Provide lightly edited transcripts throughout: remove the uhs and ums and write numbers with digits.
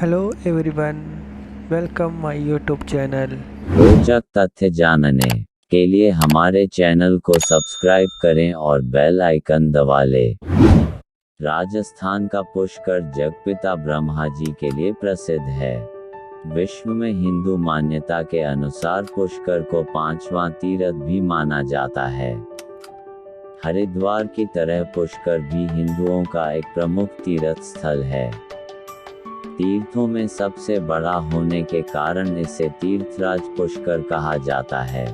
Hello everyone, welcome my YouTube channel. रोचक तथ्य जानने के लिए हमारे चैनल को सब्सक्राइब करें और बेल आइकन दबा लें। राजस्थान का पुष्कर जगपिता ब्रह्मा जी के लिए प्रसिद्ध है। विश्व में हिंदू मान्यता के अनुसार पुष्कर को पांचवां तीर्थ भी माना जाता है। हरिद्वार की तरह पुष्कर भी हिंदुओं का एक प्रमुख तीर्थ स्थल है। तीर्थों में सबसे बड़ा होने के कारण इसे तीर्थराज पुष्कर कहा जाता है।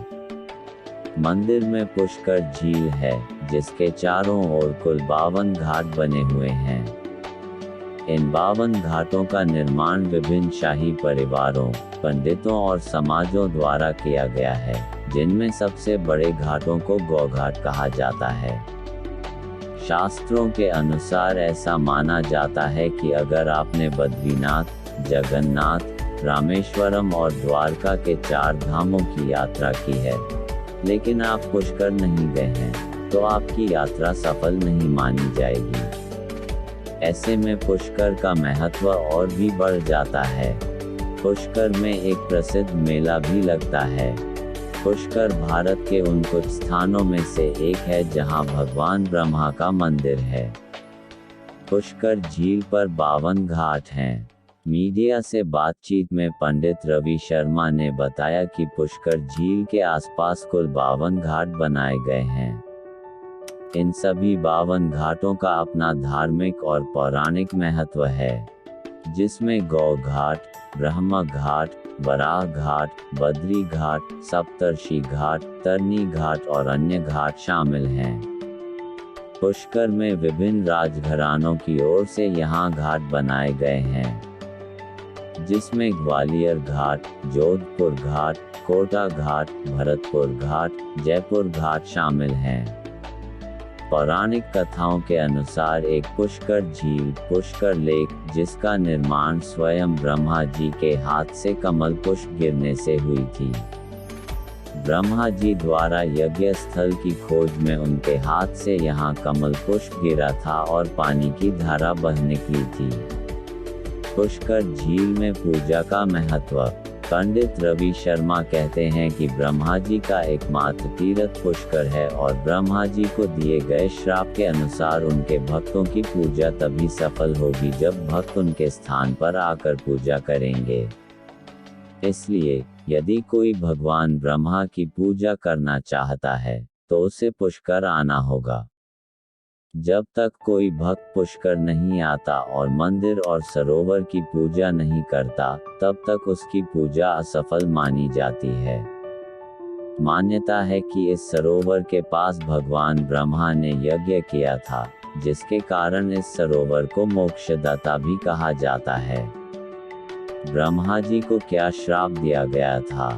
मंदिर में पुष्कर झील है, जिसके चारों ओर कुल 52 घाट बने हुए हैं। इन 52 घाटों का निर्माण विभिन्न शाही परिवारों, पंडितों और समाजों द्वारा किया गया है, जिनमें सबसे बड़े घाटों को गौघाट कहा जाता है। शास्त्रों के अनुसार ऐसा माना जाता है कि अगर आपने बद्रीनाथ, जगन्नाथ, रामेश्वरम और द्वारका के 4 धामों की यात्रा की है, लेकिन आप पुष्कर नहीं गए हैं, तो आपकी यात्रा सफल नहीं मानी जाएगी। ऐसे में पुष्कर का महत्व और भी बढ़ जाता है। पुष्कर में एक प्रसिद्ध मेला भी लगता है। पुष्कर भारत के उन कुछ स्थानों में से एक है जहां भगवान ब्रह्मा का मंदिर है। पुष्कर झील पर 52 घाट हैं। मीडिया से बातचीत में पंडित रवि शर्मा ने बताया कि पुष्कर झील के आसपास कुल 52 घाट बनाए गए हैं। इन सभी 52 घाटों का अपना धार्मिक और पौराणिक महत्व है, जिसमें गौ घाट, ब्रह्म घाट, वराह घाट, बद्री घाट, सप्तर्षि घाट, तरनी घाट और अन्य घाट शामिल हैं। पुष्कर में विभिन्न राजघरानों की ओर से यहाँ घाट बनाए गए हैं, जिसमें ग्वालियर घाट, जोधपुर घाट, कोटा घाट, भरतपुर घाट, जयपुर घाट शामिल हैं। पौराणिक कथाओं के अनुसार एक पुष्कर झील, पुष्कर लेक, जिसका निर्माण स्वयं ब्रह्मा जी के हाथ से कमल पुष्प गिरने से हुई थी। ब्रह्मा जी द्वारा यज्ञ स्थल की खोज में उनके हाथ से यहाँ कमल पुष्प गिरा था और पानी की धारा बह निकली थी। पुष्कर झील में पूजा का महत्व। पंडित रवि शर्मा कहते हैं कि ब्रह्मा जी का एकमात्र तीर्थ पुष्कर है और ब्रह्मा जी को दिए गए श्राप के अनुसार उनके भक्तों की पूजा तभी सफल होगी जब भक्त उनके स्थान पर आकर पूजा करेंगे। इसलिए यदि कोई भगवान ब्रह्मा की पूजा करना चाहता है, तो उसे पुष्कर आना होगा। जब तक कोई भक्त पुष्कर नहीं आता और मंदिर और सरोवर की पूजा नहीं करता, तब तक उसकी पूजा असफल मानी जाती है। मान्यता है कि इस सरोवर के पास भगवान ब्रह्मा ने यज्ञ किया था, जिसके कारण इस सरोवर को मोक्षदाता भी कहा जाता है। ब्रह्मा जी को क्या श्राप दिया गया था?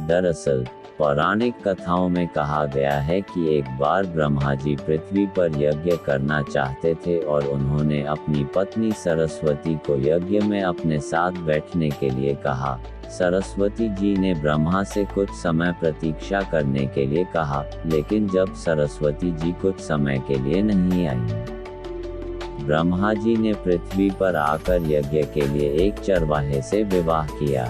दरअसल पौराणिक कथाओं में कहा गया है कि एक बार ब्रह्मा जी पृथ्वी पर यज्ञ करना चाहते थे और उन्होंने अपनी पत्नी सरस्वती को यज्ञ में अपने साथ बैठने के लिए कहा। सरस्वती जी ने ब्रह्मा से कुछ समय प्रतीक्षा करने के लिए कहा, लेकिन जब सरस्वती जी कुछ समय के लिए नहीं आई, ब्रह्मा जी ने पृथ्वी पर आकर यज्ञ के लिए एक चरवाहे से विवाह किया।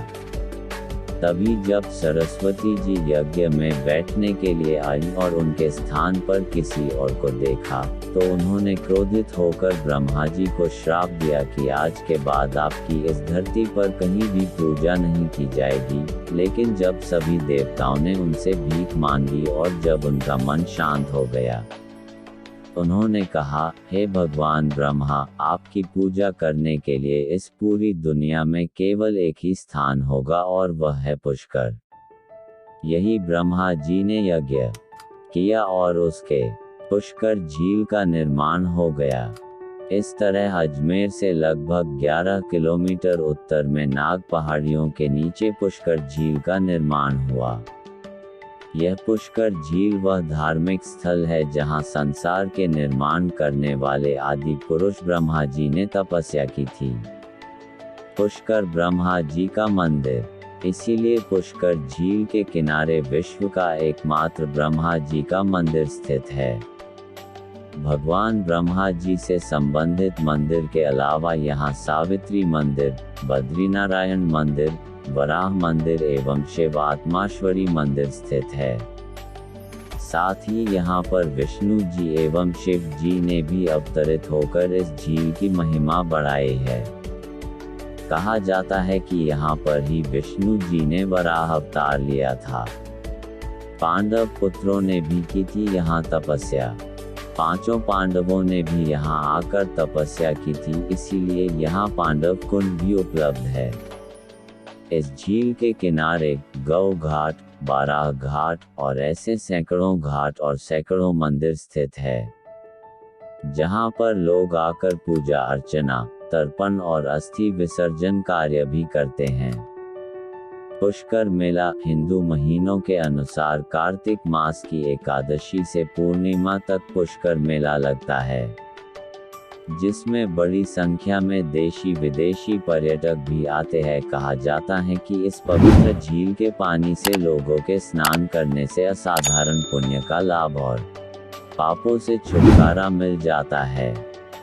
तभी जब सरस्वती जी यज्ञ में बैठने के लिए आई और उनके स्थान पर किसी और को देखा, तो उन्होंने क्रोधित होकर ब्रह्मा जी को श्राप दिया कि आज के बाद आपकी इस धरती पर कहीं भी पूजा नहीं की जाएगी। लेकिन जब सभी देवताओं ने उनसे भीख मांगी और जब उनका मन शांत हो गया, उन्होंने कहा, हे भगवान ब्रह्मा, आपकी पूजा करने के लिए इस पूरी दुनिया में केवल एक ही स्थान होगा और वह है पुष्कर। यही ब्रह्मा जी ने यज्ञ किया और उसके पुष्कर झील का निर्माण हो गया। इस तरह अजमेर से लगभग 11 किलोमीटर उत्तर में नाग पहाड़ियों के नीचे पुष्कर झील का निर्माण हुआ। यह पुष्कर झील वह धार्मिक स्थल है जहां संसार के निर्माण करने वाले आदि पुरुष ब्रह्मा जी ने तपस्या की थी। पुष्कर ब्रह्मा जी का मंदिर, इसीलिए पुष्कर झील के किनारे विश्व का एकमात्र ब्रह्मा जी का मंदिर स्थित है। भगवान ब्रह्मा जी से संबंधित मंदिर के अलावा यहाँ सावित्री मंदिर, बद्रीनारायण मंदिर, वराह मंदिर एवं शिव आत्माश्वरी मंदिर स्थित है। साथ ही यहाँ पर विष्णु जी एवं शिव जी ने भी अवतरित होकर इस झील की महिमा बढ़ाई है। कहा जाता है कि यहाँ पर ही विष्णु जी ने वराह अवतार लिया था। पांडव पुत्रों ने भी की थी यहाँ तपस्या। पांचों पांडवों ने भी यहाँ आकर तपस्या की थी, इसीलिए यहाँ पांडव कुंड भी उपलब्ध है। इस झील के किनारे गौ घाट, बाराह घाट और ऐसे सैकड़ों घाट और सैकड़ों मंदिर स्थित है, जहाँ पर लोग आकर पूजा अर्चना, तर्पण और अस्थि विसर्जन कार्य भी करते हैं। पुष्कर मेला हिंदू महीनों के अनुसार कार्तिक मास की एकादशी से पूर्णिमा तक पुष्कर मेला लगता है, जिसमें बड़ी संख्या में देशी विदेशी पर्यटक भी आते हैं। कहा जाता है कि इस पवित्र झील के पानी से लोगों के स्नान करने से असाधारण पुण्य का लाभ और पापों से छुटकारा मिल जाता है।